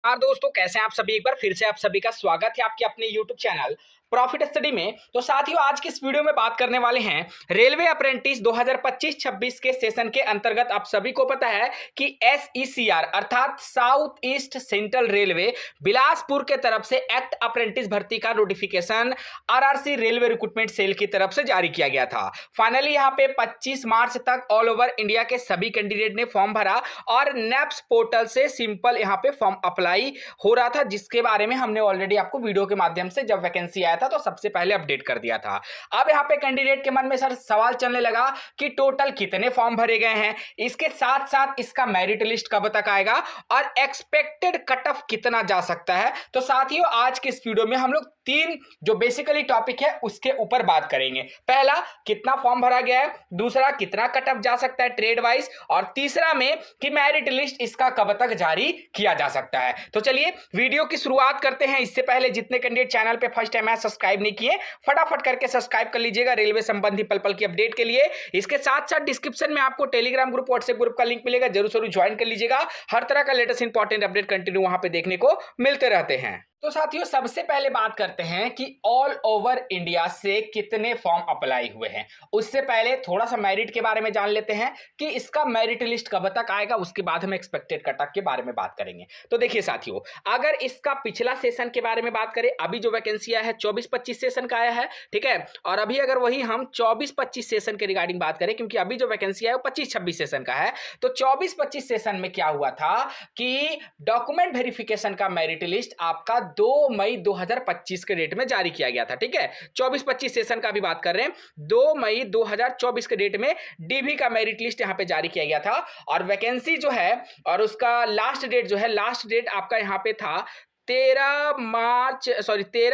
नमस्कार दोस्तों, कैसे हैं आप सभी। एक बार फिर से आप सभी का स्वागत है आपके अपने YouTube चैनल प्रॉफिट स्टडी में। तो साथियों, आज की इस वीडियो में बात करने वाले हैं रेलवे अप्रेंटिस 2025-26 के सेशन के अंतर्गत। आप सभी को पता है कि SECR अर्थात south east central railway Bilaspur के तरफ से एक्ट अप्रेंटिस भर्ती का notification RRC railway recruitment cell की तरफ से जारी किया गया था। फाइनली यहाँ पे 25 मार्च तक ऑल ओवर इंडिया के सभी कैंडिडेट ने फॉर्म भरा और नेप्स पोर्टल से सिंपल यहाँ पे फॉर्म अप्लाई हो रहा था, जिसके बारे में हमने ऑलरेडी आपको वीडियो के माध्यम से जब वैकेंसी आया था तो सबसे पहले अपडेट कर दिया था। अब यहाँ पे कैंडिडेट के मन में सर सवाल चलने लगा कि टोटल कितने फॉर्म भरे गए हैं, इसके साथ साथ इसका मेरिट लिस्ट कब तक आएगा और एक्सपेक्टेड कट ऑफ कितना जा सकता है। तो साथियों, आज के इस वीडियो में हम लोग तीन जो बेसिकली टॉपिक है उसके ऊपर बात करेंगे। पहला, कितना फॉर्म भरा गया है, दूसरा कितना कट ऑफ जा सकता है ट्रेड वाइज, और तीसरा में कि मेरिट लिस्ट इसका कब तक जारी किया जा सकता है। तो चलिए वीडियो की शुरुआत करते हैं। इससे पहले जितने कैंडिडेट चैनल पे फर्स्ट टाइम है सब्सक्राइब नहीं किए, फटाफट करके सब्सक्राइब कर लीजिएगा रेलवे संबंधी पल पल की अपडेट के लिए। इसके साथ साथ डिस्क्रिप्शन में आपको टेलीग्राम ग्रुप, व्हाट्सएप ग्रुप का लिंक मिलेगा, जरूर ज्वाइन कर लीजिएगा। हर तरह का लेटेस्ट इंपॉर्टेंट अपडेट कंटिन्यू वहां पे देखने को मिलते रहते हैं। तो साथियों, सबसे पहले बात करते हैं कि ऑल ओवर इंडिया से कितने फॉर्म अप्लाई हुए हैं। उससे पहले थोड़ा सा मेरिट के बारे में जान लेते हैं कि इसका मेरिट लिस्ट कब तक आएगा, उसके बाद हम एक्सपेक्टेड कट ऑफ के बारे में बात करेंगे। तो देखिए साथियों, अगर इसका पिछला सेशन के बारे में बात करें, अभी जो वैकेंसी आया है 24-25 सेशन का आया है, ठीक है। और अभी अगर वही हम 24-25 सेशन के रिगार्डिंग बात करें, क्योंकि अभी जो वैकेंसी है वो 25-26 सेशन का है, तो 24-25 सेशन में क्या हुआ था कि डॉक्यूमेंट वेरिफिकेशन का मेरिट लिस्ट आपका 2 मई 2025 के डेट में जारी किया गया था, ठीक है। 24-25 सेशन का भी बात कर रहे हैं, 2 मई 2024 के डेट में डीवी का मेरिट लिस्ट यहां पे जारी किया गया था। और वैकेंसी जो है और उसका लास्ट डेट जो है, लास्ट डेट आपका यहां पे था 13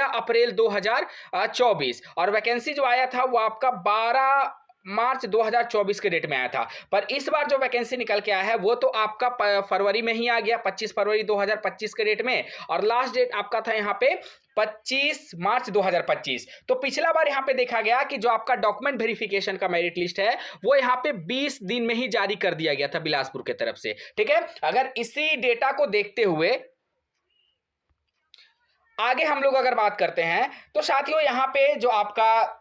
अप्रैल 2024, और वैकेंसी जो आया था वो आपका 12 मार्च 2024 के डेट में आया था। पर इस बार जो वैकेंसी निकल के आया है वो तो आपका फरवरी में ही आ गया, 25 फरवरी 2025 के डेट में, और लास्ट डेट आपका था यहाँ पे 25 मार्च 2025। तो पिछला बार यहाँ पे देखा गया कि जो आपका डॉक्यूमेंट वेरिफिकेशन का मेरिट लिस्ट है वो यहाँ पे 20 दिन में ही जारी कर दिया गया था बिलासपुर की तरफ से, ठीक है। अगर इसी डेटा को देखते हुए आगे हम लोग अगर बात करते हैं तो साथियों, यहाँ पे जो आपका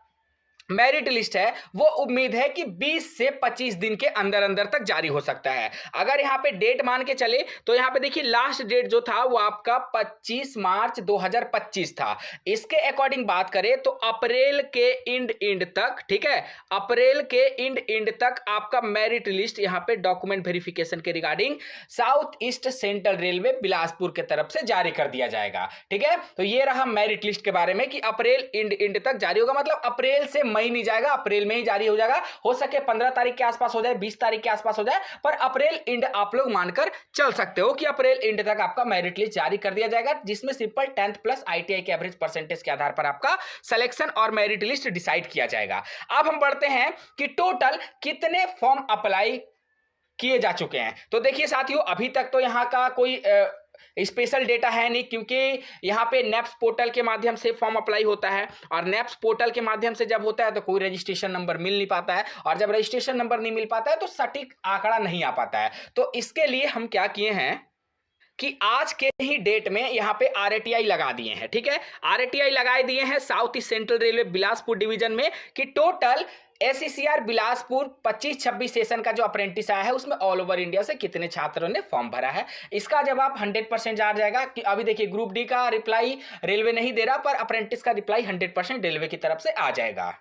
मेरिट लिस्ट है वो उम्मीद है कि 20 से 25 दिन के अंदर अंदर तक जारी हो सकता है। अगर यहाँ पे डेट मान के चले तो यहाँ पे देखिए लास्ट डेट जो था वो आपका 25 मार्च 2025 था। इसके अकॉर्डिंग बात करें तो अप्रैल के इंड तक, ठीक है, अप्रैल के इंड तक आपका मेरिट लिस्ट यहाँ पे डॉक्यूमेंट वेरिफिकेशन के regarding south east central railway Bilaspur के तरफ से जारी कर दिया जाएगा, ठीक है। तो ये रहा मेरिट लिस्ट के बारे में कि अप्रैल इंड तक जारी होगा, मतलब अप्रैल से मई नहीं जाएगा, अप्रैल में ही जारी हो जाएगा। हो सके 15 तारीख के आसपास हो जाए, 20 तारीख के आसपास हो जाए, पर अप्रैल इंड आप लोग मानकर चल सकते हो कि अप्रैल इंड तक आपका मेरिट लिस्ट जारी कर दिया जाएगा, जिसमें सिंपल 10th प्लस ITI के एवरेज परसेंटेज के आधार पर आपका सिलेक्शन और मेरिट लिस्ट डिसाइड किया जाएगा। अब हम बढ़ते हैं कि टोटल कितने फॉर्म अप्लाई किए जा चुके हैं। तो देखिए साथियों, अभी तक तो यहाँ का कोई स्पेशल डेटा है नहीं, क्योंकि यहाँ पे नेप्स पोर्टल के माध्यम से फॉर्म अप्लाई होता है, और नेप्स पोर्टल के माध्यम से जब होता है तो कोई रजिस्ट्रेशन नंबर मिल नहीं पाता है, और जब रजिस्ट्रेशन नंबर नहीं मिल पाता है तो सटीक आंकड़ा नहीं आ पाता है। तो इसके लिए हम क्या किए हैं कि आज के ही डेट में यहाँ पे RTI लगा दिए हैं, ठीक है। RTI लगाए दिए हैं south east central railway Bilaspur division में कि टोटल SECR बिलासपुर 25-26 सेशन का जो अप्रेंटिस आया है उसमें ऑल ओवर इंडिया से कितने छात्रों ने फॉर्म भरा है। इसका जवाब 100% आ जाएगा कि अभी देखिए ग्रुप डी का रिप्लाई रेलवे नहीं दे रहा, पर अप्रेंटिस का रिप्लाई 100% रेलवे की तरफ से आ जाएगा।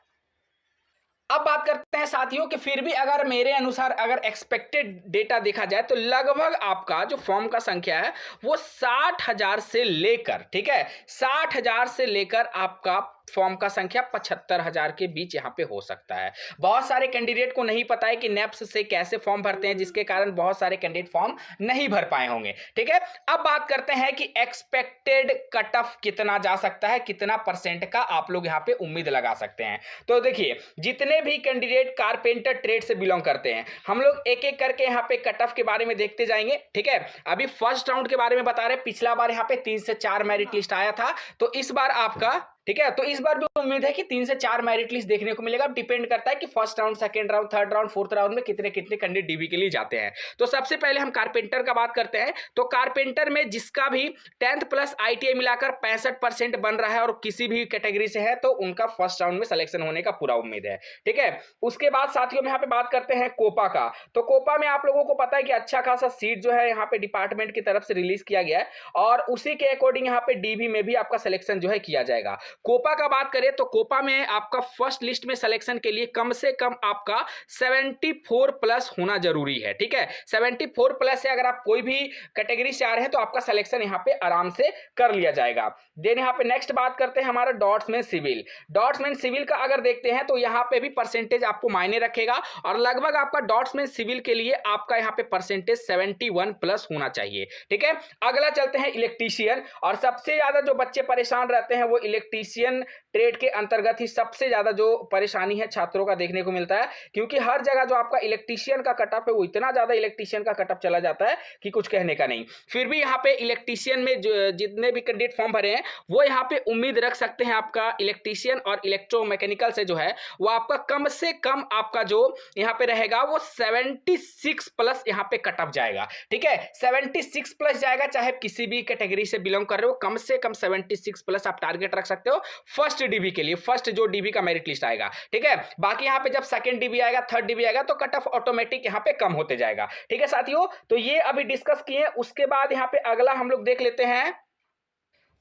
अब बात करते हैं साथियों कि फिर भी अगर मेरे अनुसार अगर एक्सपेक्टेड डेटा देखा जाए तो लगभग आपका जो फॉर्म का संख्या है वो 60,000 से लेकर, ठीक है, 60,000 से लेकर आपका फॉर्म का संख्या 75,000 के बीच यहाँ पे हो सकता है। बहुत सारे कैंडिडेट को नहीं पता है कि नेप्स से कैसे फॉर्म भरते हैं, जिसके कारण बहुत सारे कैंडिडेट फॉर्म नहीं भर पाए होंगे, ठीक है। अब बात करते हैं कि एक्सपेक्टेड कट ऑफ कितना जा सकता है, कितना परसेंट का आप लोग यहाँ पे उम्मीद लगा सकते हैं। तो देखिए, जितने भी कैंडिडेट कारपेंटर ट्रेड से बिलोंग करते हैं, हम लोग एक एक करके यहाँ पे कट ऑफ के बारे में देखते जाएंगे, ठीक है। अभी फर्स्ट राउंड के बारे में बता रहे, पिछला बार यहाँ पे 3 से 4 मेरिट लिस्ट आया था, तो इस बार आपका ठीक है, तो इस बार भी उम्मीद है कि 3 से 4 मेरिट लिस्ट देखने को मिलेगा। डिपेंड करता है कि first round, second round, third round, fourth round में कितने कितने कैंडिडेट डीबी के लिए जाते हैं। तो सबसे पहले हम कारपेंटर का बात करते हैं। तो कारपेंटर में जिसका भी 10th प्लस आईटीआई मिलाकर 65% बन रहा है और किसी भी कैटेगरी से है, तो उनका फर्स्ट राउंड में सिलेक्शन होने का पूरा उम्मीद है। ठीक है, उसके बाद साथियों में यहाँ पे बात करते हैं कोपा का। तो कोपा में आप लोगों को पता है कि अच्छा खासा सीट जो है यहाँ पे डिपार्टमेंट की तरफ से रिलीज किया गया है और उसी के अकॉर्डिंग यहाँ पे डीबी में भी आपका सिलेक्शन जो है किया जाएगा। कोपा का बात करें तो कोपा में आपका फर्स्ट लिस्ट में सिलेक्शन के लिए कम से कम आपका 74 प्लस होना जरूरी है। ठीक है, 74 प्लस से अगर आप कोई भी कैटेगरी से आ रहे हैं तो आपका सिलेक्शन यहाँ पे आराम से कर लिया जाएगा। देन यहाँ पे नेक्स्ट बात करते हैं हमारा डॉट्समैन सिविल। डॉट्समैन सिविल का अगर देखते हैं तो यहाँ पे भी परसेंटेज आपको मायने रखेगा और लगभग आपका डॉट्समैन सिविल के लिए आपका यहाँ पे परसेंटेज 71 प्लस होना चाहिए। ठीक है, अगला चलते हैं इलेक्ट्रीशियन। और सबसे ज्यादा जो बच्चे परेशान रहते हैं वो इलेक्ट्रीशियन ट्रेड के अंतर्गत ही सबसे ज्यादा जो परेशानी है छात्रों का देखने को मिलता है, क्योंकि हर जगह जो आपका इलेक्ट्रीशियन का कटअप है वो इतना ज्यादा इलेक्ट्रीशियन का कटअप चला जाता है कि कुछ कहने का नहीं। फिर भी यहाँ पे इलेक्ट्रीशियन में जितने भी कैंडिडेट फॉर्म भरे हैं वो यहाँ पे उम्मीद रख सकते हैं आपका इलेक्ट्रीशियन और इलेक्ट्रोमैकेनिकल से जो है वो आपका कम से कम आपका जो यहाँ पे रहेगा वो 76 प्लस यहाँ पे कटअप जाएगा। ठीक है, 76 प्लस जाएगा, चाहे किसी भी कैटेगरी से बिलोंग कर रहे हो, कम से कम 76 प्लस आप टारगेट रख सकते हो फर्स्ट डीबी के लिए, फर्स्ट जो डीबी का मेरिट लिस्ट आएगा। ठीक है, बाकी यहाँ पे जब सेकंड डीबी आएगा, थर्ड डीबी आएगा तो कट ऑफ ऑटोमेटिक यहाँ पे कम होते जाएगा। ठीक है साथियों, तो ये अभी डिस्कस किए। उसके बाद यहाँ पे अगला हम लोग देख लेते हैं।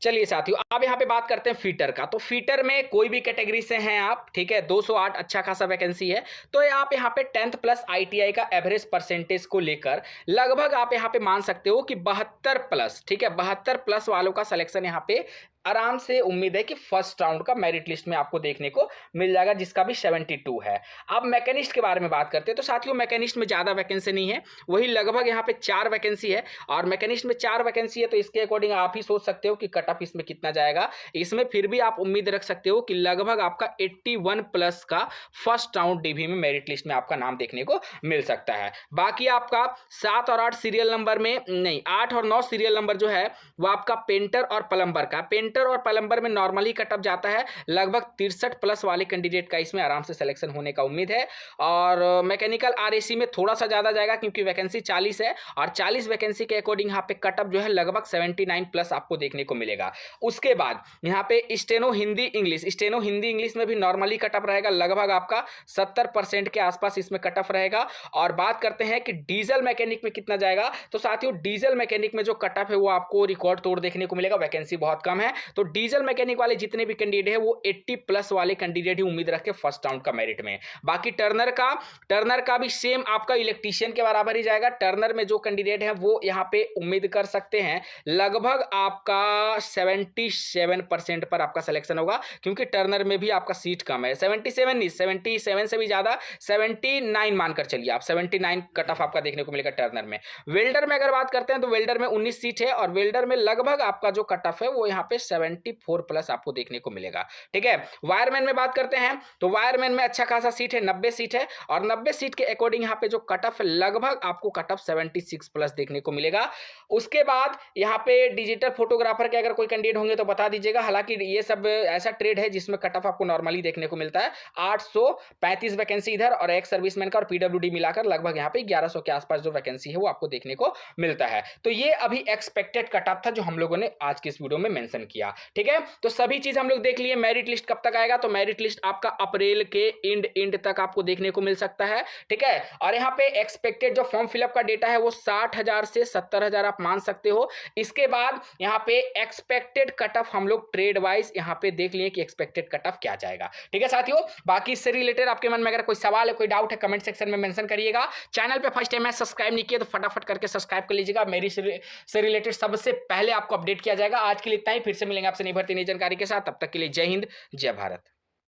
चलिए साथियों, अब यहाँ पे बात करते हैं फीटर का। तो फीटर में कोई भी कैटेगरी से हैं आप, ठीक है, 208 अच्छा खासा वैकेंसी है। तो आप यहाँ पे 10th प्लस आईटीआई का एवरेज परसेंटेज को लेकर लगभग आप यहाँ पे मान सकते हो कि 72 प्लस, ठीक है, 72 प्लस वालों का सिलेक्शन यहाँ पे आराम से उम्मीद है कि फर्स्ट राउंड का मेरिट लिस्ट में आपको देखने को मिल जाएगा, जिसका भी 72 है। अब मैकेनिस्ट के बारे में बात करते हैं। तो साथियों मैकेनिस्ट में ज़्यादा वैकेंसी नहीं है, वही लगभग यहाँ पे 4 वैकेंसी है और मैकेनिस्ट में 4 वैकेंसी है, तो इसके अकॉर्डिंग आप ही सोच सकते हो कि कट ऑफ इसमें कितना जाएगा। इसमें फिर भी आप उम्मीद रख सकते हो कि लगभग आपका 81 प्लस का फर्स्ट राउंड डीबी में मेरिट लिस्ट में आपका नाम देखने को मिल सकता है। बाकी आपका 7 और 8 सीरियल नंबर में नहीं, 8 और 9 सीरियल नंबर जो है वो आपका पेंटर और प्लम्बर का, पेंटर और प्लम्बर में नॉर्मली कटअप जाता है लगभग 63 प्लस वाले कैंडिडेट का इसमें आराम से सिलेक्शन होने का उम्मीद है। और मैकेनिकल आरएसी में थोड़ा सा ज्यादा जाएगा क्योंकि वैकेंसी 40 है और 40 वैकेंसी के अकॉर्डिंग यहाँ पे कटअप जो है लगभग 79 प्लस आपको देखने को मिलेगा। उसके बाद यहाँ पे steno Hindi English, steno Hindi English में भी नॉर्मली कटअप रहेगा, लगभग आपका 70% के आसपास इसमें कटअप रहेगा। और बात करते हैं कि डीजल मैकेनिक में कितना जाएगा। तो साथियों डीजल मैकेनिक में जो कटअप है वो आपको रिकॉर्ड तोड़ देखने को मिलेगा, वैकेंसी बहुत कम है। तो डीजल मैकेनिक वाले जितने भी कैंडिडेट है वो 80 प्लस वाले कैंडिडेट ही उम्मीद रखे फर्स्ट राउंड का मेरिट में। बाकी टर्नर का भी सेम आपका इलेक्ट्रीशियन के बराबर ही जाएगा। टर्नर में जो कैंडिडेट है वो यहाँ पे उम्मीद कर सकते हैं लगभग आपका 77% पर आपका सिलेक्शन होगा, क्योंकि टर्नर में भी आपका सीट कम है। 77 नहीं, 77 से भी ज्यादा 79 मानकर चलिए आप, 79 कट ऑफ आपका देखने को मिलेगा टर्नर में। वेल्डर में अगर बात करते हैं तो वेल्डर में 19 सीट है और वेल्डर में लगभग आपका जो कट ऑफ है वो यहाँ पे 74 प्लस आपको देखने को मिलेगा। ठीक है, वायरमैन में बात करते हैं तो वायरमैन में अच्छा खासा सीट है, 90 सीट है और 90 सीट के अकॉर्डिंग यहाँ पे जो कट ऑफ है लगभग आपको कट ऑफ 76 प्लस देखने को मिलेगा। उसके बाद यहाँ पे डिजिटल फोटोग्राफर के अगर कोई कैंडिडेट होंगे तो बता दीजिएगा। हालांकि ये सब ऐसा ट्रेड है जिसमें कट ऑफ आपको नॉर्मली देखने को मिलता है। 835 वैकेंसी इधर और एक सर्विसमैन का और पीडब्ल्यूडी मिलाकर लगभग यहाँ पे 1100 के आसपास जो वैकेंसी है वो आपको देखने को मिलता है। तो ये अभी एक्सपेक्टेड कट ऑफ था जो हम लोगों ने आज की इस वीडियो में मेंशन किया। ठीक है, तो सभी चीज हम लोग देख लिए। मेरिट लिस्ट कब तक आएगा? तो मेरिट लिस्ट आपका अप्रैल के एंड तक आपको देखने को मिल सकता है। ठीक है, और यहाँ पे एक्सपेक्टेड जो फॉर्म फिलअप का डेटा है वो 60,000 से 70,000 आप मान सकते हो। इसके बाद यहाँ पे एक्सपेक्टेड कट ऑफ हम लोग ट्रेड वाइज यहाँ पे देख लिए कि एक्सपेक्टेड कट ऑफ क्या जाएगा। ठीक है साथियों, बाकी इससे रिलेटेड आपके मन में अगर कोई सवाल है, कोई डाउट है, कमेंट सेक्शन में मेंशन करिएगा। चैनल पे फर्स्ट टाइम है सब्सक्राइब नहीं किया तो फटाफट करके सब्सक्राइब कर लीजिएगा। मेरी से रिलेटेड सबसे पहले आपको अपडेट किया जाएगा। आज के लिए इतना ही, फिर से मिलेंगे आपसे नई भर्ती नई जानकारी के साथ। तब तक के लिए जय हिंद, जय भारत।